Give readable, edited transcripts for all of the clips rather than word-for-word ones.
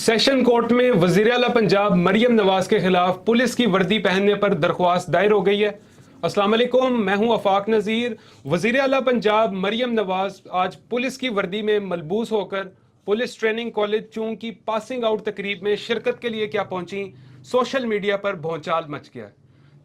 Session court में वजीर आला पंजाब मरियम नवाज के खिलाफ पुलिस की वर्दी पहनने पर दरख्वास्त दायर हो गई है। अस्सलाम वालेकुम, मैं हूं आफाक नज़ीर। वजीर आला पंजाब मरियम नवाज आज पुलिस की वर्दी में मलबूस होकर पुलिस ट्रेनिंग कॉलेज चूंग की पासिंग आउट तकरीब में शिरकत के लिए क्या पहुंची, सोशल मीडिया पर भौचाल मच गया।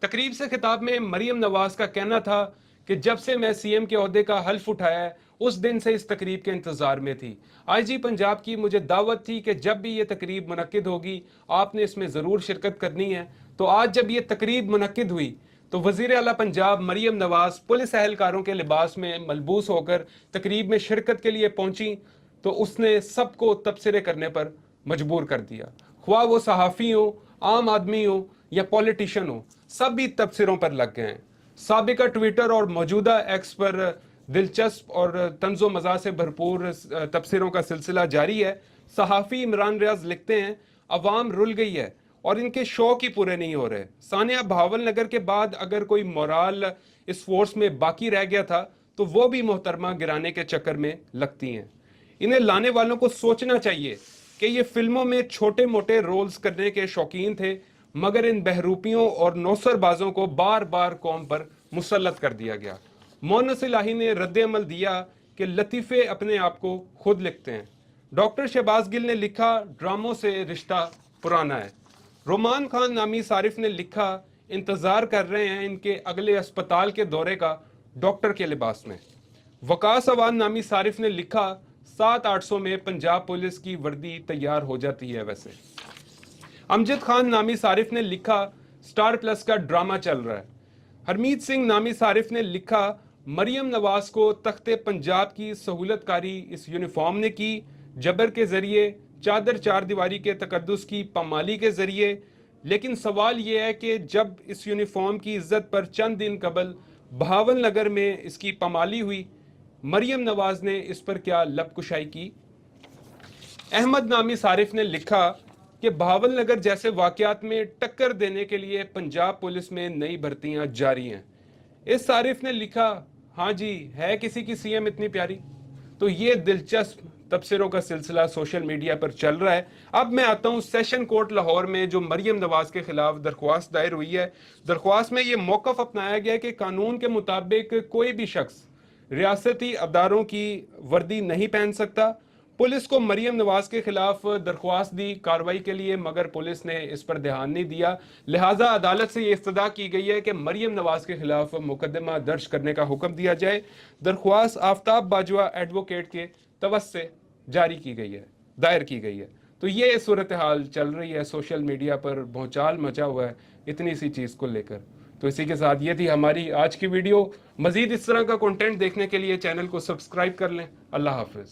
तकरीब से खिताब में मरियम नवाज का कहना था कि जब से मैं सीएम के ओहदे का हल्फ उठाया है उस दिन से इस तकरीब के इंतजार में थी। आईजी पंजाब की मुझे दावत थी कि जब भी ये तकरीब मुनक्किद होगी आपने इसमें ज़रूर शिरकत करनी है। तो आज जब ये तकरीब मुनक्किद हुई तो वजीर आला पंजाब मरियम नवाज पुलिस एहलकारों के लिबास में मलबूस होकर तकरीब में शिरकत के लिए पहुंची तो उसने सबको तबसरे करने पर मजबूर कर दिया। ख्वाह वो सहाफ़ी हो, आम आदमी हो या पॉलिटिशियन हो, सब भी तबसरों पर लग गए हैं। साबिका ट्विटर और मौजूदा एक्स पर दिलचस्प और तंज़ो मज़ा से भरपूर तबसरों का सिलसिला जारी है। सहाफ़ी इमरान रियाज लिखते हैं, अवाम रुल गई है और इनके शौक ही पूरे नहीं हो रहे। सानिया भावल नगर के बाद अगर कोई मोराल इस फोर्स में बाकी रह गया था तो वो भी मोहतरमा गिराने के चक्कर में लगती हैं। इन्हें लाने वालों को सोचना चाहिए कि ये फिल्मों में छोटे मोटे रोल्स करने के शौकीन थे, मगर इन बहरूपियों और नौसरबाजों को बार बार कौम पर मुसल्लत कर दिया गया। मोनस इलाही ने रद्द अमल दिया कि लतीफ़े अपने आप को खुद लिखते हैं। डॉक्टर शहबाज गिल ने लिखा, ड्रामों से रिश्ता पुराना है। रोमान खान नामी सारिफ ने लिखा, इंतज़ार कर रहे हैं इनके अगले अस्पताल के दौरे का डॉक्टर के लिबास में। वकास अवान नामी सारिफ ने लिखा, 700-800 में पंजाब पुलिस की वर्दी तैयार हो जाती है। वैसे अमजद खान नामी सारिफ ने लिखा, स्टार प्लस का ड्रामा चल रहा है। हरमीत सिंह नामी सारिफ ने लिखा, मरियम नवाज को तख्ते पंजाब की सहूलतकारी इस यूनिफॉर्म ने की, जबर के जरिए, चादर चार दीवारी के तकद्दुस की पामाली के जरिए। लेकिन सवाल यह है कि जब इस यूनिफॉर्म की इज्जत पर चंद दिन कबल बहावल नगर में इसकी पामाली हुई, मरियम नवाज ने इस पर क्या लबकुशाई की। अहमद नामी सारिफ ने लिखा कि बहावल नगर जैसे वाकयात में टक्कर देने के लिए पंजाब पुलिस में नई भर्तियां जारी हैं। इस सारिफ ने लिखा, हाँ जी, है किसी की सीएम इतनी प्यारी। तो ये दिलचस्प तबसरों का सिलसिला सोशल मीडिया पर चल रहा है। अब मैं आता हूँ सेशन कोर्ट लाहौर में जो मरियम नवाज के खिलाफ दरख्वास्त दायर हुई है। दरख्वास्त में ये मौक़िफ़ अपनाया गया कि कानून के मुताबिक कोई भी शख्स रियासती अदारों की वर्दी नहीं पहन सकता। पुलिस को मरियम नवाज के खिलाफ दरख्वास्त दी कार्रवाई के लिए, मगर पुलिस ने इस पर ध्यान नहीं दिया। लिहाजा अदालत से ये इस्तदा की गई है कि मरियम नवाज के खिलाफ मुकदमा दर्ज करने का हुक्म दिया जाए। दरख्वास्त आफ्ताब बाजवा एडवोकेट के तवस से जारी की गई है, दायर की गई है। तो ये सूरत हाल चल रही है, सोशल मीडिया पर भौचाल मचा हुआ है इतनी सी चीज़ को लेकर। तो इसी के साथ ये थी हमारी आज की वीडियो। मज़ीद इस तरह का कंटेंट देखने के लिए चैनल को सब्सक्राइब कर लें। अल्लाह हाफिज़।